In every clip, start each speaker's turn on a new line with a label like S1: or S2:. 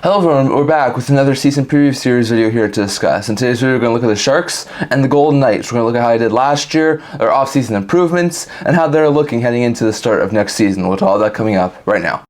S1: Hello everyone, we're back with another season preview series video here to discuss. In today's video, we're going to look at the Sharks and the Golden Knights. We're going to look at how they did last year, their off-season improvements, and how they're looking heading into the start of next season. With all that coming up right now.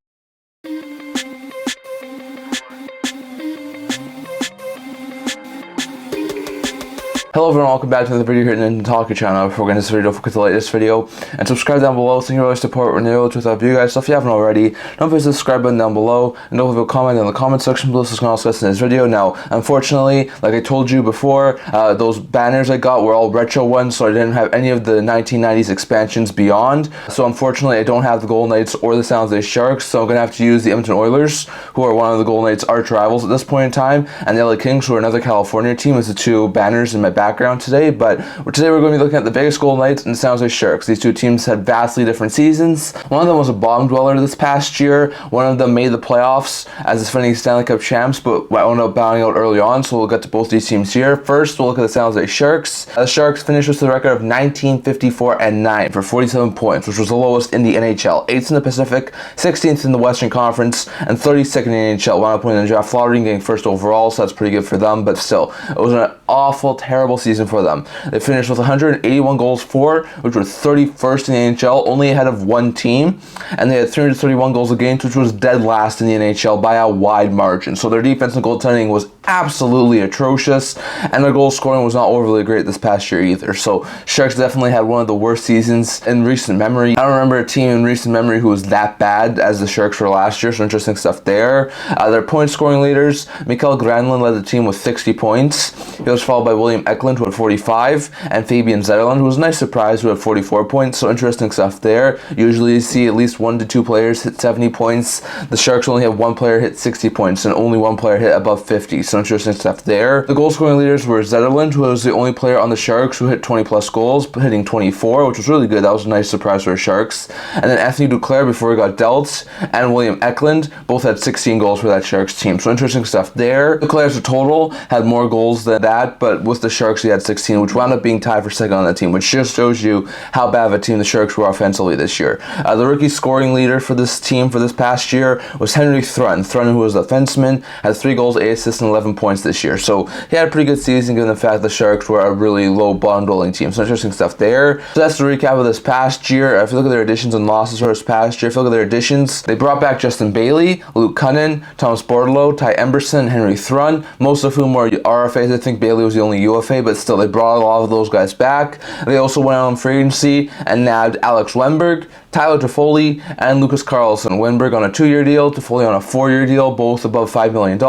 S1: Hello everyone, welcome back to another video here in the Talker channel. Before we get into this video, don't forget to like this video and subscribe down below. Thank you for all your support. We're nearly to without you guys. So if you haven't already, don't forget to subscribe button down below and don't forget to comment in the comment section below so it's going to discuss in this video. Now, unfortunately, like I told you before, those banners I got were all retro ones, so I didn't have any of the 1990s expansions beyond. So unfortunately, I don't have the Golden Knights or the San Jose Sharks, so I'm going to have to use the Edmonton Oilers, who are one of the Golden Knights' arch rivals at this point in time, and the LA Kings, who are another California team, as the two banners in my background today. But today we're going to be looking at the biggest Golden Knights and the San Jose Sharks. These two teams had vastly different seasons. One of them was a bottom dweller this past year. One of them made the playoffs as defending Stanley Cup champs, but wound up bowing out early on, so we'll get to both these teams here. First, we'll look at the San Jose Sharks. The Sharks finished with a record of 19-54-9 for 47 points, which was the lowest in the NHL. 8th in the Pacific, 16th in the Western Conference, and 32nd in the NHL. Wound up winning the draft lottery and getting first overall, so that's pretty good for them, but still, it was an awful, terrible season for them. They finished with 181 goals for, which was 31st in the NHL, only ahead of one team, and they had 331 goals against, which was dead last in the NHL by a wide margin. So their defense and goaltending was absolutely atrocious, and their goal scoring was not overly great this past year either. So Sharks definitely had one of the worst seasons in recent memory. I don't remember a team in recent memory who was that bad as the Sharks were last year, so interesting stuff there. Their point scoring leaders, Mikael Granlund led the team with 60 points. He was followed by William Eklund, who had 45, and Fabian Zetterlund, who was a nice surprise, who had 44 points. So interesting stuff there. Usually you see at least 1 to 2 players hit 70 points. The Sharks only have one player hit 60 points and only one player hit above 50. So interesting stuff there. The goal scoring leaders were Zetterlund, who was the only player on the Sharks who hit 20 plus goals, hitting 24, which was really good. That was a nice surprise for the Sharks. And then Anthony Duclair, before he got dealt, and William Eklund both had 16 goals for that Sharks team. So interesting stuff there. Duclair's total had more goals than that, but with the Sharks he had 16, which wound up being tied for second on the team, which just shows you how bad of a team the Sharks were offensively this year. The rookie scoring leader for this team for this past year was Henry Thrun. Thrun, who was a defenseman, had 3 goals, 8 assists, and 11 points this year. So he had a pretty good season given the fact the Sharks were a really low bottom dwelling team. So interesting stuff there. So that's the recap of this past year. If you look at their additions and losses for this past year, if you look at their additions, they brought back Justin Bailey, Luke Cunnin, Thomas Bordeleau, Ty Emberson, and Henry Thrun, most of whom were RFAs. I think Bailey was the only UFA, but still they brought a lot of those guys back. They also went out on free agency and nabbed Alex Wennberg, Tyler Toffoli, and Lucas Carlsson. Wennberg on a 2-year deal, Toffoli on a 4-year deal, both above $5 million.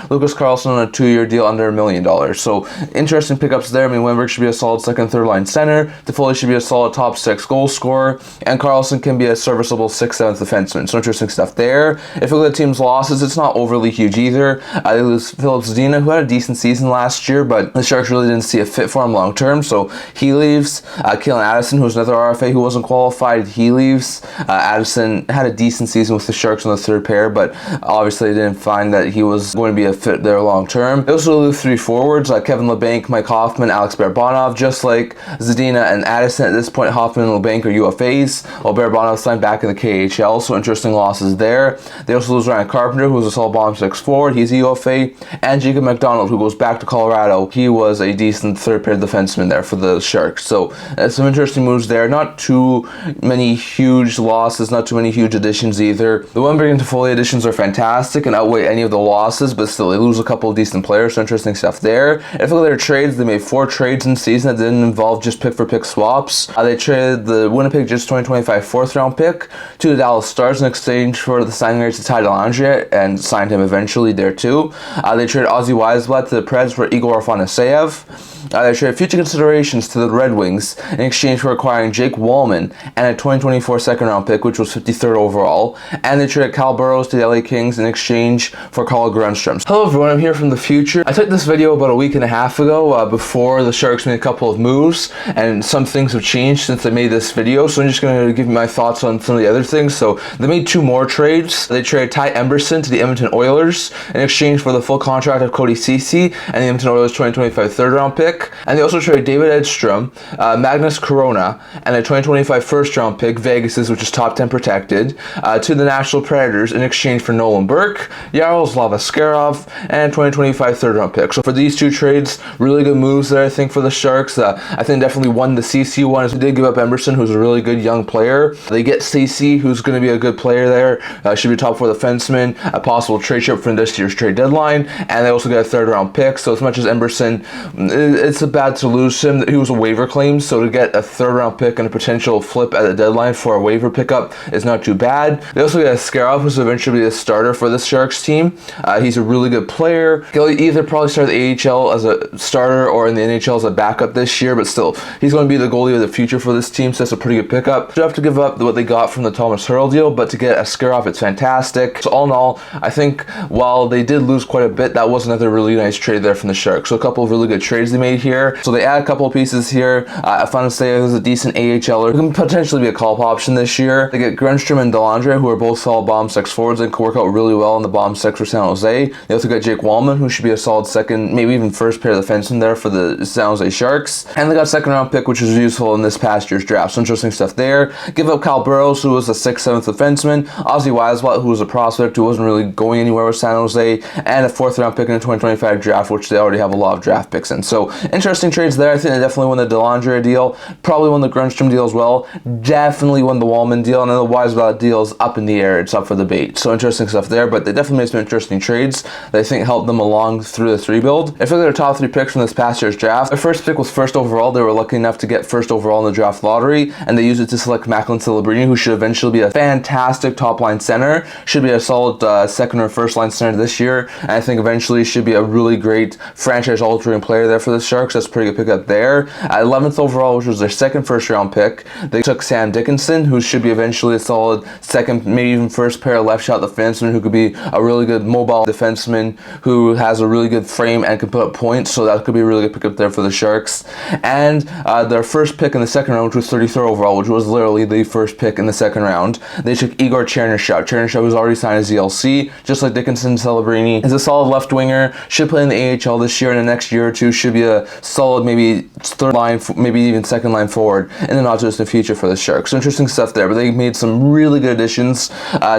S1: Lucas Carlsson on a 2-year deal under $1 million. So interesting pickups there. I mean, Wennberg should be a solid second, third line center. Toffoli should be a solid top 6 goal scorer, and Carlsson can be a serviceable 6th, 7th defenseman. So interesting stuff there. If you look at the team's losses, it's not overly huge either. They lose Philip Zadina, who had a decent season last year, but the Sharks really didn't see a fit for him long term, so he leaves. Kalen Addison, who was another RFA who wasn't qualified, he leaves. Addison had a decent season with the Sharks on the third pair, but obviously they didn't find that he was going to be a fit there long term. They also lose 3 forwards, Kevin Labanc, Mike Hoffman, Alex Barabanov. Just like Zadina and Addison, at this point Hoffman and Labanc are UFAs, while Barabanov signed back in the KHL, so interesting losses there. They also lose Ryan Carpenter, who was a solid bottom 6 forward, he's a UFA, and Jacob McDonald, who goes back to Colorado. He was a decent third pair defenseman there for the Sharks. So some interesting moves there. Not too many huge losses, not too many huge additions either. The Wennberg and Toffoli additions are fantastic and outweigh any of the losses, but still they lose a couple of decent players, so interesting stuff there. If you look at their trades, they made 4 trades in the season that didn't involve just pick-for-pick swaps. They traded the Winnipeg Jets 2025 4th-round pick to the Dallas Stars in exchange for the signing rights to Ty Dellandrea, and signed him eventually there too. They traded Ozzy Weisblatt to the Preds for Igor Afanaseyev. They traded future considerations to the Red Wings in exchange for acquiring Jake Wallman and a 2024 second-round pick, which was 53rd overall. And they traded Cal Burrows to the LA Kings in exchange for Carl Grundstrom. Hello everyone, I'm here from the future. I took this video about a week and a half ago before the Sharks made a couple of moves, and some things have changed since I made this video, so I'm just going to give you my thoughts on some of the other things. So they made 2 more trades. They traded Ty Emberson to the Edmonton Oilers in exchange for the full contract of Cody Ceci and the Edmonton Oilers 2025 third-round pick. pick. And they also traded David Edstrom, Magnus Corona, and a 2025 first-round pick, Vegas's, which is top 10 protected, to the Nashville Predators in exchange for Nolan Burke, Yaroslav Askarov, and a 2025 third-round pick. So for these two trades, really good moves there, I think, for the Sharks. I think definitely won the Ceci one. They did give up Emerson, who's a really good young player. They get Ceci, who's going to be a good player there. Should be a top 4 defenseman, a possible trade chip for this year's trade deadline, and they also get a third-round pick. So as much as Emerson, it's a bad to lose him. He was a waiver claim, so to get a third-round pick and a potential flip at the deadline for a waiver pickup is not too bad. They also get Askarov, who's eventually be a starter for this Sharks team. He's a really good player. He'll either probably start the AHL as a starter or in the NHL as a backup this year, but still, he's going to be the goalie of the future for this team, so that's a pretty good pickup. You have to give up what they got from the Thomas Hurl deal, but to get Askarov, it's fantastic. So all in all, I think while they did lose quite a bit, that was another really nice trade there from the Sharks. So a couple of really good trades they made here. So they add a couple of pieces here. I found to say there's a decent AHLer who can potentially be a call-up option this year. They get Grundstrom and Delandre, who are both solid bottom six forwards and can work out really well in the bottom six for San Jose. They also got Jake Wallman, who should be a solid second, maybe even first pair of defensemen there for the San Jose Sharks. And they got a second-round pick, which was useful in this past year's draft. So interesting stuff there. Give up Kyle Burrows, who was a 6th, 7th defenseman. Ozzy Weisblatt, who was a prospect who wasn't really going anywhere with San Jose. And a 4th-round pick in the 2025 draft, which they already have a lot of draft picks in. So interesting trades there. I think they definitely won the Delandre deal. Probably won the Grundstrom deal as well. Definitely won the Wallman deal. And then the Weisblatt deal is up in the air. It's up for debate. So interesting stuff there. But they definitely made some interesting trades that I think helped them along through this rebuild. I feel like their top 3 picks from this past year's draft. Their first pick was first overall. They were lucky enough to get first overall in the draft lottery, and they used it to select Macklin Celebrini, who should eventually be a fantastic top-line center. Should be a solid second or first-line center this year, and I think eventually should be a really great franchise-altering player there for the Sharks. That's a pretty good pickup there. At 11th overall, which was their second first-round pick, they took Sam Dickinson, who should be eventually a solid second, maybe even first pair of left-shot defensemen, who could be a really good mobile defenseman who has a really good frame and can put up points, so that could be a really good pickup there for the Sharks. And their first pick in the second round, which was 33rd overall, which was literally the first pick in the second round, they took Igor Chernyshov. Chernyshov was already signed as ZLC, just like Dickinson. Celebrini is a solid left winger, should play in the AHL this year, and the next year or two should be a solid maybe third line, maybe even second line forward in the not too distant future for the Sharks. So interesting stuff there, but they made some really good additions.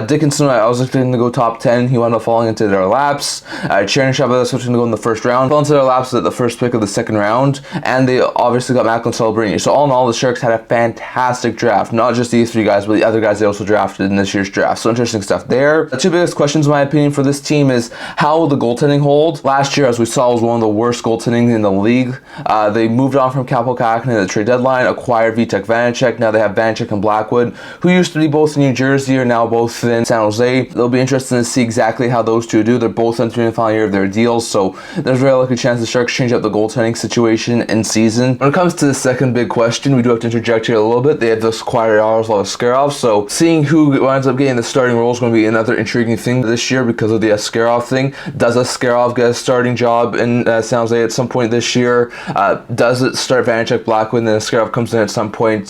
S1: Dickinson, I was expecting to go top 10. He wound up falling into their laps. Chernyshov, I was expecting to go in the first round, fell into their laps at the first pick of the second round, and they obviously got Macklin Celebrini. So all in all, the Sharks had a fantastic draft. Not just these 3 guys, but the other guys they also drafted in this year's draft. So interesting stuff there. The 2 biggest questions, in my opinion, for this team is how will the goaltending hold? Last year, as we saw, was one of the worst goaltending in the league. They moved on from Kaapo Kähkönen at the trade deadline, acquired Vitek Vanacek. Now they have Vanacek and Blackwood, who used to be both in New Jersey, are now both in San Jose. It'll be interesting to see exactly how those two do. They're both entering the final year of their deals, so there's a very likely chance the Sharks change up the goaltending situation in season. When it comes to the second big question, we do have to interject here a little bit. They have this acquired Yaroslav Askarov, so seeing who winds up getting the starting role is going to be another intriguing thing this year because of the Askarov thing. Does Askarov get a starting job in San Jose at some point this year? Does it start Vanacek, Blackwood, and then Askarov comes in at some point?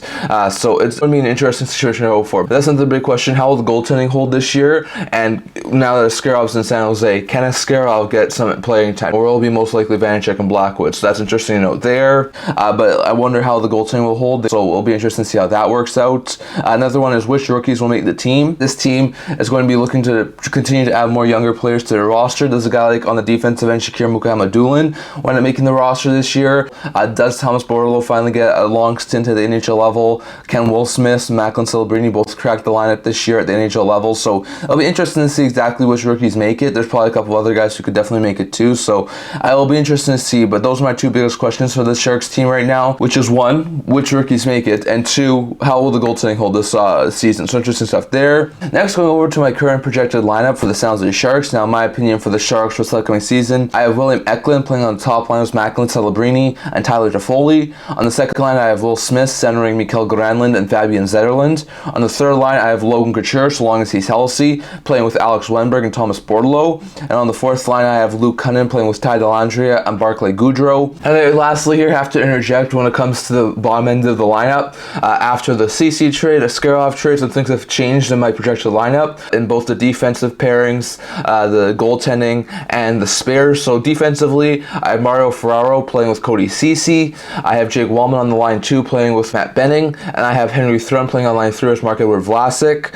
S1: So it's going to be an interesting situation to hope for. But that's another big question. How will the goaltending hold this year? And now that Askarov's in San Jose, can Askarov get some playing time? Or will it be most likely Vanacek and Blackwood? So that's interesting to note there. But I wonder how the goaltending will hold. So it'll be interesting to see how that works out. Another one is which rookies will make the team. This team is going to be looking to continue to add more younger players to their roster. Does a guy like on the defensive end, Shakir Mukhamadullin, wind up making the roster this year? Does Thomas Bordeleau finally get a long stint at the NHL level? Can Will Smith, Macklin Celebrini both crack the lineup this year at the NHL level? So it'll be interesting to see exactly which rookies make it. There's probably a couple other guys who could definitely make it too. So it will be interesting to see. But those are my 2 biggest questions for the Sharks team right now, which is 1, which rookies make it, and 2, how will the goaltending hold this season? So interesting stuff there. Next, going over to my current projected lineup for the San Jose Sharks. Now, my opinion for the Sharks for this upcoming season, I have William Eklund playing on the top line with Macklin Celebrini and Tyler Toffoli. On the second line, I have Will Smith centering Mikael Granlund and Fabian Zetterlund. On the third line, I have Logan Couture, so long as he's healthy, playing with Alex Wennberg and Thomas Bordeleau. And on the fourth line, I have Luke Cunnin playing with Ty Dellandrea and Barclay Goodrow. And then lastly here, I have to interject when it comes to the bottom end of the lineup. After the Ceci trade, Askarov trade, some things have changed in my projected lineup in both the defensive pairings, the goaltending, and the spares. So defensively, I have Mario Ferraro Morrow playing with Cody Ceci. I have Jake Wallman on the line 2 playing with Matt Benning. And I have Henry Thrun playing on line 3 with Mark-Edouard Vlasic.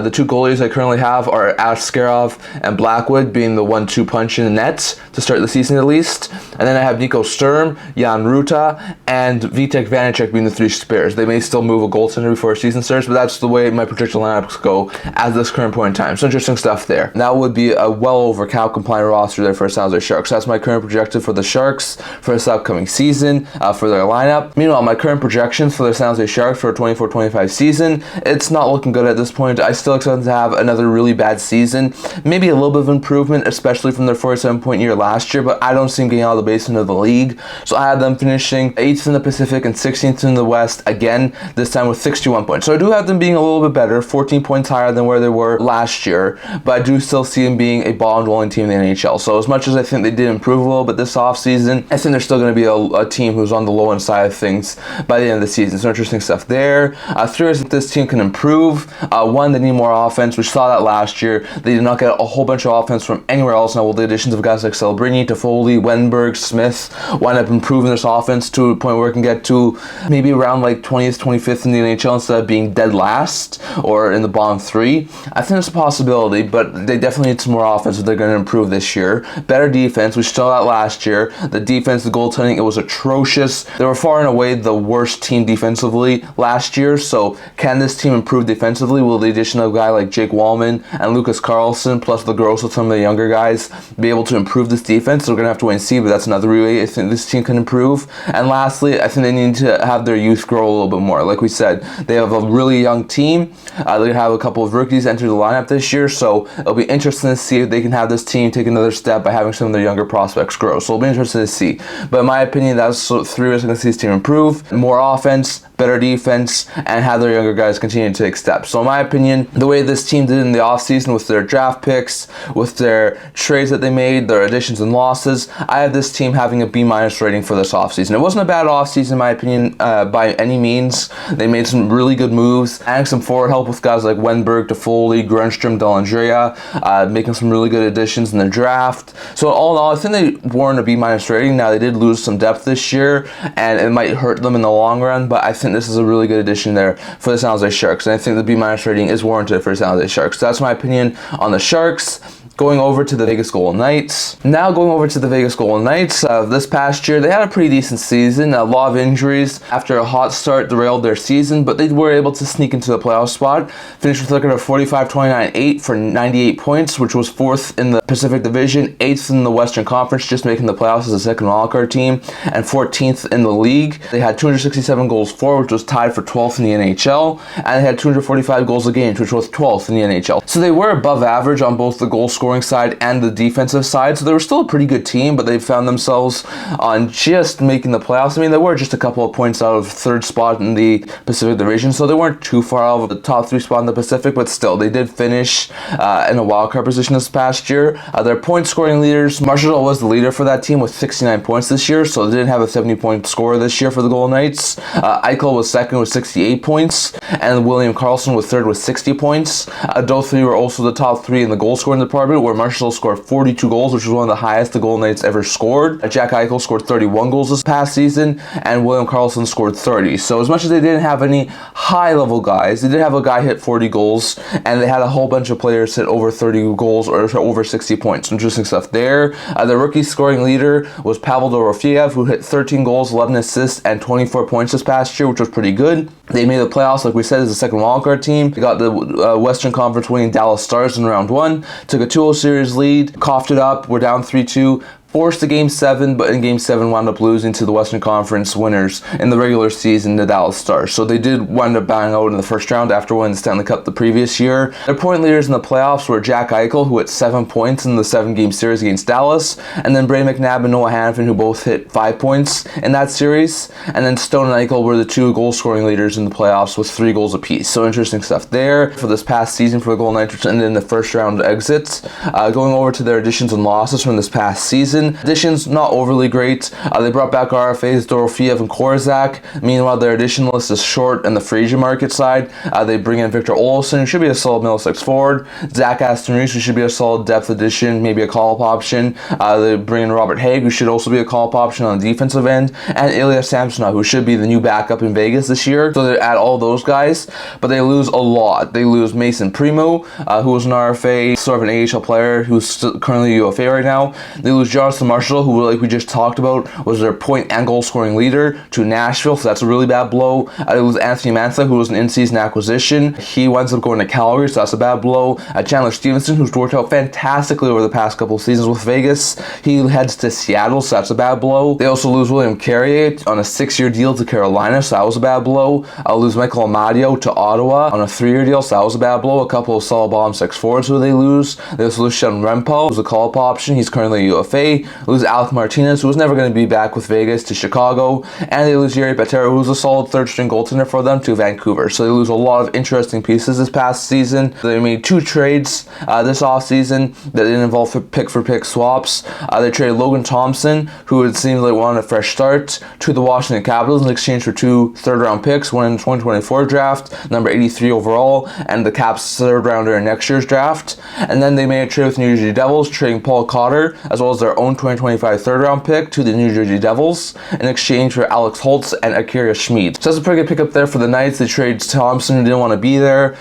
S1: The 2 goalies I currently have are Askarov and Blackwood being the 1-2 punch in the nets to start the season at least. And then I have Nico Sturm, Jan Ruta, and Vitek Vanacek being the 3 spares. They may still move a goaltender before season starts, but that's the way my projected lineups go at this current point in time. So interesting stuff there. That would be a well over cap compliant roster there for the San Jose Sharks. That's my current projection for the Sharks for this upcoming season for their lineup. Meanwhile, my current projections for the San Jose Sharks for a 24-25 season, it's not looking good at this point. I still expect them to have another really bad season. Maybe a little bit of improvement, especially from their 47-point year last year, but I don't see them getting out of the basement of the league. So I had them finishing 8th in the Pacific and 16th in the West again, this time with 61 points. So I do have them being a little bit better, 14 points higher than where they were last year, but I do still see them being a ball-dwelling team in the NHL. So as much as I think they did improve a little bit this offseason, I think they're still going to be a team who's on the low end side of things by the end of the season. So interesting stuff there. 3 areas that this team can improve. 1, they need more offense. We saw that last year. They did not get a whole bunch of offense from anywhere else. Now, with the additions of guys like Celebrini, Toffoli, Wennberg, Smith, wind up improving this offense to a point where it can get to maybe around like 20th, 25th in the NHL instead of being dead last or in the bottom 3. I think it's a possibility, but they definitely need some more offense if they're going to improve this year. Better defense. We saw that last year. The defense, the goaltending, it was atrocious. They were far and away the worst team defensively last year. So can this team improve defensively? Will the addition of a guy like Jake Wallman and Lucas Carlson plus the growth of some of the younger guys be able to improve this defense? We're going to have to wait and see, but that's another way I think this team can improve. And lastly, I think they need to have their youth grow a little bit more. Like we said, they have a really young team. They have a couple of rookies enter the lineup this year, so it'll be interesting to see if they can have this team take another step by having some of their younger prospects grow. So it'll be interesting to see. But in my opinion, that's 3 ways I'm going to see this team improve. More offense, better defense, and have their younger guys continue to take steps. So in my opinion, the way this team did in the offseason with their draft picks, with their trades that they made, their additions and losses, I have this team having a B- rating for this offseason. It wasn't a bad offseason in my opinion by any means. They made some really good moves, adding some forward help with guys like Wennberg, Toffoli, Grunstrom, Dellandrea, making some really good additions in the draft. So all in all, I think they warrant a B- rating. Now, they did lose some depth this year, and it might hurt them in the long run, but I think this is a really good addition there for the San Jose Sharks, and I think the B- rating is warranted for the San Jose Sharks. So that's my opinion on the Sharks. Going over to the Vegas Golden Knights. Now going over to the Vegas Golden Knights. This past year, they had a pretty decent season. A lot of injuries after a hot start derailed their season, but they were able to sneak into the playoff spot. Finished with a record of 45-29-8 for 98 points, which was 4th in the Pacific Division, 8th in the Western Conference, just making the playoffs as a second wildcard team, and 14th in the league. They had 267 goals for, which was tied for 12th in the NHL, and they had 245 goals against, which was 12th in the NHL. So they were above average on both the goal scoring side and the defensive side, so they were still a pretty good team, but they found themselves on just making the playoffs. I mean, they were just a couple of points out of 3rd spot in the Pacific Division, so they weren't too far out of the top 3 spot in the Pacific, but still, they did finish in a wildcard position this past year. Their point scoring leaders, Marchessault was the leader for that team with 69 points this year, so they didn't have a 70-point scorer this year for the Golden Knights. Eichel was 2nd with 68 points, and William Karlsson was 3rd with 60 points. Those 3 were also the top 3 in the goal scoring department, where Marchessault scored 42 goals, which was one of the highest the Golden Knights ever scored. Jack Eichel scored 31 goals this past season, and William Karlsson scored 30. So as much as they didn't have any high-level guys, they did have a guy hit 40 goals, and they had a whole bunch of players hit over 30 goals or over 60 points. Interesting stuff there. The rookie scoring leader was Pavel Dorofeyev, who hit 13 goals, 11 assists, and 24 points this past year, which was pretty good. They made the playoffs, like we said, as a second wildcard team. They got the Western Conference winning Dallas Stars in round 1, took a 2-0 series lead, coughed it up, we're down 3-2, forced to Game 7, but in Game 7 wound up losing to the Western Conference winners in the regular season, the Dallas Stars. So they did wind up bowing out in the first round after winning the Stanley Cup the previous year. Their point leaders in the playoffs were Jack Eichel, who hit 7 points in the 7-game series against Dallas, and then Brayden McNabb and Noah Hanifin, who both hit 5 points in that series. And then Stone and Eichel were the 2 goal-scoring leaders in the playoffs with 3 goals apiece. So interesting stuff there for this past season for the Golden Knights, which ended in the first round exits. Going over to their additions and losses from this past season, offseason. Additions, not overly great. They brought back RFAs, Dorofeev and Korzak. Meanwhile, their addition list is short in the free agent market side. They bring in Victor Olofsson, who should be a solid middle six forward. Zach Aston-Reese, who should be a solid depth addition, maybe a call-up option. They bring in Robert Haig, who should also be a call-up option on the defensive end, and Ilya Samsonov, who should be the new backup in Vegas this year. So they add all those guys, but they lose a lot. They lose Mason Primo, who was an RFA, sort of an AHL player who's currently UFA right now. They lose Jonathan Marchessault, who, like we just talked about, was their point and goal scoring leader, to Nashville, so that's a really bad blow. They lose Anthony Mantha, who was an in-season acquisition. He winds up going to Calgary, so that's a bad blow. Chandler Stephenson, who's worked out fantastically over the past couple of seasons with Vegas, he heads to Seattle, so that's a bad blow. They also lose William Carrier on a 6-year deal to Carolina, so that was a bad blow. Lose Michael Amadio to Ottawa on a 3-year deal, so that was a bad blow. A couple of solid bottom 6 forwards who they lose. They also lose Sheldon Rempel, who's a call-up option. He's currently a UFA. Lose Alec Martinez, who was never going to be back with Vegas, to Chicago. And they lose Yuri Patera, who's a solid third-string goaltender for them, to Vancouver. So they lose a lot of interesting pieces this past season. They made 2 trades this offseason that didn't involve pick-for-pick swaps. They traded Logan Thompson, who it seems like wanted a fresh start, to the Washington Capitals in exchange for 2 third-round picks, one in the 2024 draft, number 83 overall, and the Caps' third-rounder in next year's draft. And then they made a trade with the New Jersey Devils, trading Paul Cotter, as well as their own 2025 third-round pick, to the New Jersey Devils in exchange for Alex Holtz and Akira Schmid. So that's a pretty good pickup there for the Knights. They traded Thompson, who didn't want to be there,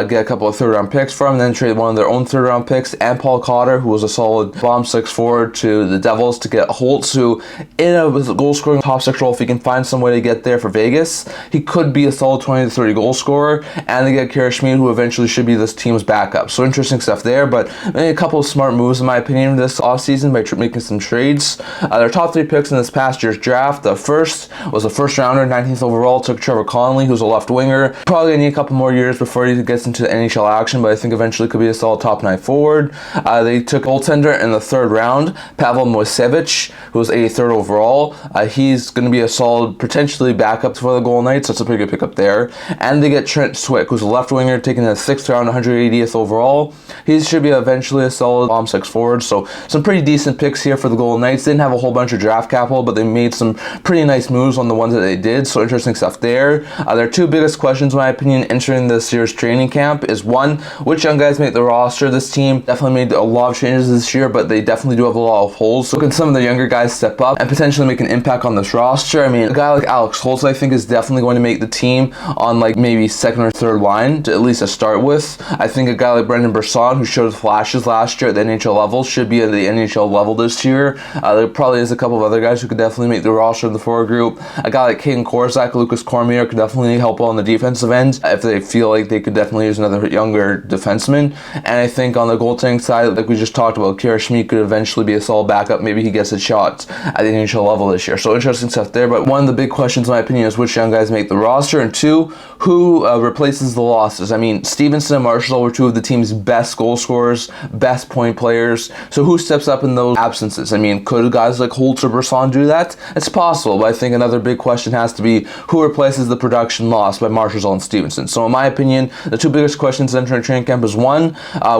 S1: get a couple of third-round picks from, and then trade one of their own third-round picks, and Paul Cotter, who was a solid bottom 6 forward, to the Devils to get Holtz, who in a goal-scoring top 6 role, if he can find some way to get there for Vegas, he could be a solid 20 to 30 goal scorer. And they get Akira Schmid, who eventually should be this team's backup. So interesting stuff there, but a couple of smart moves in my opinion this offseason by making some trades. Their top 3 picks in this past year's draft. The first was a first rounder, 19th overall, took Trevor Connolly, who's a left winger. Probably gonna need a couple more years before he gets into the NHL action, but I think eventually could be a solid top 9 forward. They took goaltender in the 3rd round, Pavel Moisevich, who was 83rd overall. He's going to be a solid, potentially backup for the Golden Knights, so it's a pretty good pickup there. And they get Trent Swick, who's a left winger, taken in the 6th round, 180th overall. He should be eventually a solid bottom 6 forward, so some pretty decent picks here for the Golden Knights. They didn't have a whole bunch of draft capital, but they made some pretty nice moves on the ones that they did, so interesting stuff there. Their 2 biggest questions, in my opinion, entering this year's training camp is, 1, which young guys make the roster? This team definitely made a lot of changes this year, but they definitely do have a lot of holes, so can some of the younger guys step up and potentially make an impact on this roster? I mean, a guy like Alex Holtz, I think, is definitely going to make the team on like maybe 2nd or 3rd line, to at least to start with. I think a guy like Brendan Brisson, who showed flashes last year at the NHL level, should be at the NHL level this year. There probably is a couple of other guys who could definitely make the roster of the forward group. A guy like Caden Korzak, Lucas Cormier could definitely help on the defensive end if they feel like they could definitely use another younger defenseman. And I think on the goaltending side, like we just talked about, Akira Schmid could eventually be a solid backup. Maybe he gets a shot at the NHL level this year. So interesting stuff there. But one of the big questions, in my opinion, is which young guys make the roster, and 2, who replaces the losses. I mean, Stephenson and Marchessault were 2 of the team's best goal scorers, best point players. So who steps up in those absences? I mean, could guys like Holtz or Brisson do that? It's possible, but I think another big question has to be who replaces the production lost by Marchessault and Stephenson. So in my opinion, the 2 biggest questions entering training camp is, 1,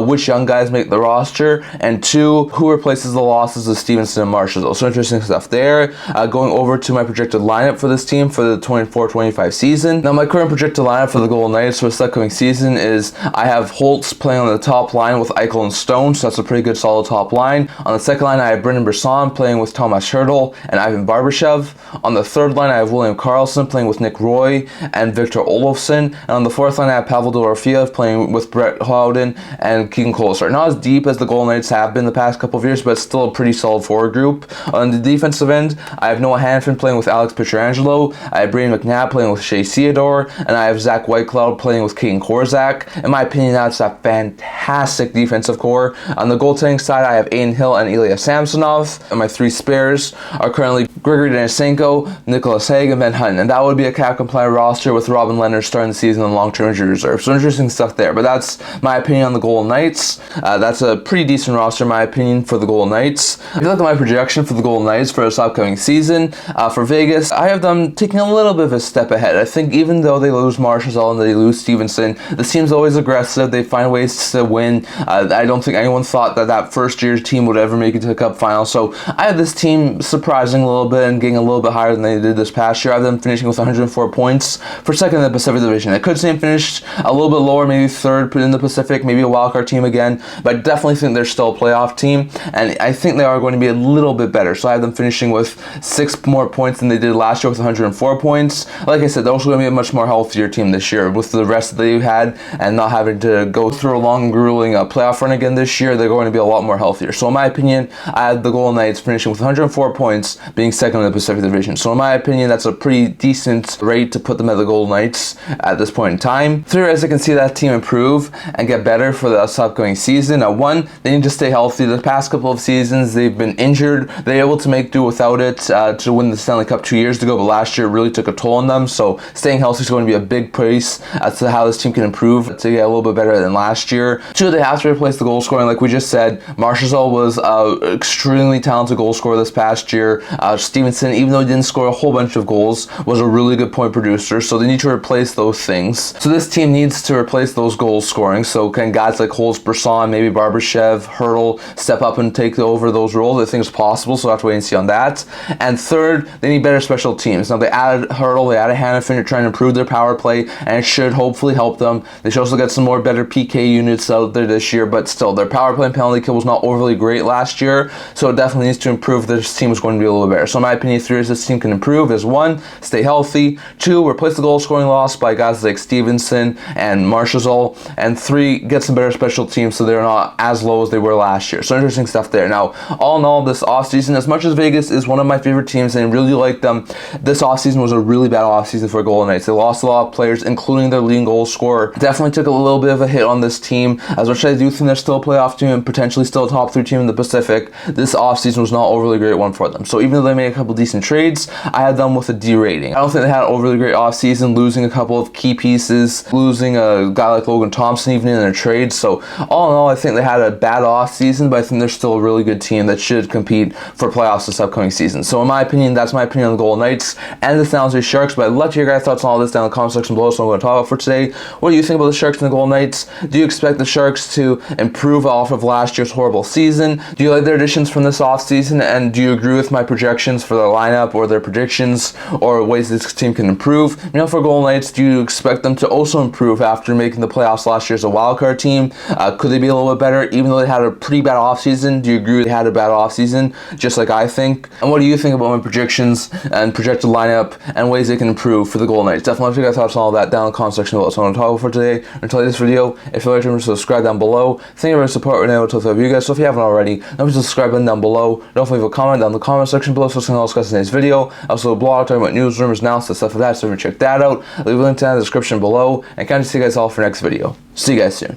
S1: which young guys make the roster, and 2, who replaces the losses of Stephenson and Marchessault. So interesting stuff there. Going over to my projected lineup for this team for the 24-25 season. Now, my current projected lineup for the Golden Knights for this upcoming season is I have Holtz playing on the top line with Eichel and Stone, so that's a pretty good solid top line. On the 2nd line, I have Brendan Brisson playing with Thomas Hertl and Ivan Barbashev. On the 3rd line, I have William Karlsson playing with Nick Roy and Victor Olofsson. And on the 4th line, I have Pavel Dorofeev playing with Brett Howden and Keegan Kolesar. Not as deep as the Golden Knights have been the past couple of years, but still a pretty solid forward group. On the defensive end, I have Noah Hanifin playing with Alex Pietrangelo. I have Brayden McNabb playing with Shea Theodore, and I have Zach Whitecloud playing with Caden Korzak. In my opinion, that's a fantastic defensive core. On the goaltending side, I have Aiden Hill and Ilya Samsonov, and my 3 spares are currently Grigory Denisenko, Nicholas Hague, and Ben Hutton, and that would be a cap-compliant roster with Robin Leonard starting the season on long-term injury reserve. So interesting stuff there, but that's my opinion on the Golden Knights. That's a pretty decent roster, in my opinion, for the Golden Knights. If you look at my projection for the Golden Knights for this upcoming season, for Vegas, I have them taking a little bit of a step ahead. I think even though they lose Marchessault and they lose Stephenson, this team's always aggressive. They find ways to win. I don't think anyone thought that first year's team would ever make it to the Cup final. So I had this team surprising a little bit and getting a little bit higher than they did this past year. I have them finishing with 104 points for second in the Pacific Division. I could see them finish a little bit lower, maybe third in the Pacific, maybe a wildcard team again, but I definitely think they're still a playoff team, and I think they are going to be a little bit better. So I have them finishing with 6 more points than they did last year with 104 points. Like I said, they're also going to be a much more healthier team this year with the rest that they've had and not having to go through a long, grueling playoff run again this year. They're going to be a lot more healthier. So in my opinion, I had the Golden Knights finishing with 104 points, being second in the Pacific Division. So in my opinion, that's a pretty decent rate to put them at the Golden Knights at this point in time. 3, as I can see that team improve and get better for the upcoming season. Now 1, they need to stay healthy. The past couple of seasons, they've been injured. They're able to make do without it to win the Stanley Cup 2 years ago, but last year really took a toll on them. So staying healthy is going to be a big piece as to how this team can improve to get a little bit better than last year. 2, they have to replace the goal scoring, like we just said. Marchessault was an extremely talented goal scorer this past year. Stephenson, even though he didn't score a whole bunch of goals, was a really good point producer. So they need to replace those things. So this team needs to replace those goals scoring. So can guys like Holtz, Barabanov, maybe Barbashev, Hurdle step up and take over those roles? I think it's possible, so we'll have to wait and see on that. And 3rd, they need better special teams. Now they added Hurdle, they added Hannafin, they're trying to improve their power play, and it should hopefully help them. They should also get some more better PK units out there this year, but still, their power play and penalty kill was not overly great last year, so it definitely needs to improve. This team is going to be a little bit better. So in my opinion, 3 areas this team can improve is 1, stay healthy, 2, replace the goal scoring loss by guys like Stephenson and Marchessault, and 3, get some better special teams so they're not as low as they were last year. So interesting stuff there. Now, all in all, this offseason, as much as Vegas is one of my favorite teams and I really like them, this offseason was a really bad offseason for Golden Knights. They lost a lot of players, including their leading goal scorer. Definitely took a little bit of a hit on this team. As much as I do think they're still a playoff team and potentially still a top 3 team in the Pacific, this offseason was not overly great one for them. So even though they made a couple decent trades, I had them with a D rating. I don't think they had an overly great offseason, losing a couple of key pieces, losing a guy like Thompson even in a trade. So all in all, I think they had a bad offseason, but I think they're still a really good team that should compete for playoffs this upcoming season. So in my opinion, that's my opinion on the Golden Knights and the San Jose Sharks, but I'd love to hear your guys' thoughts on all this down in the comment section below. So I'm going to talk about for today. What do you think about the Sharks and the Golden Knights? Do you expect the Sharks to improve off of last year's horrible season? Do you like their additions from this offseason? And do you agree with my projections for their lineup or their predictions or ways this team can improve? You know, for Golden Knights, do you expect them to also improve after making the playoffs last year as a wildcard team? Could they be a little bit better even though they had a pretty bad offseason? Do you agree they had a bad offseason just like I think? And what do you think about my projections and projected lineup and ways they can improve for the Golden Knights? Definitely have your guys' thoughts on all that down in the comment section below. So I'm going to talk about for today. Until this video, if you'd like to subscribe down below. Thank you for your support right now to you guys. So if you haven't already, don't forget to subscribe button down below. Don't leave a comment down in the comment section below so I can discuss today's video. Also a blog talking about news, rumors, announcements, stuff like that. So if you check that out, leave a link to that in the description below. And kind of see you guys all for next video. See you guys soon.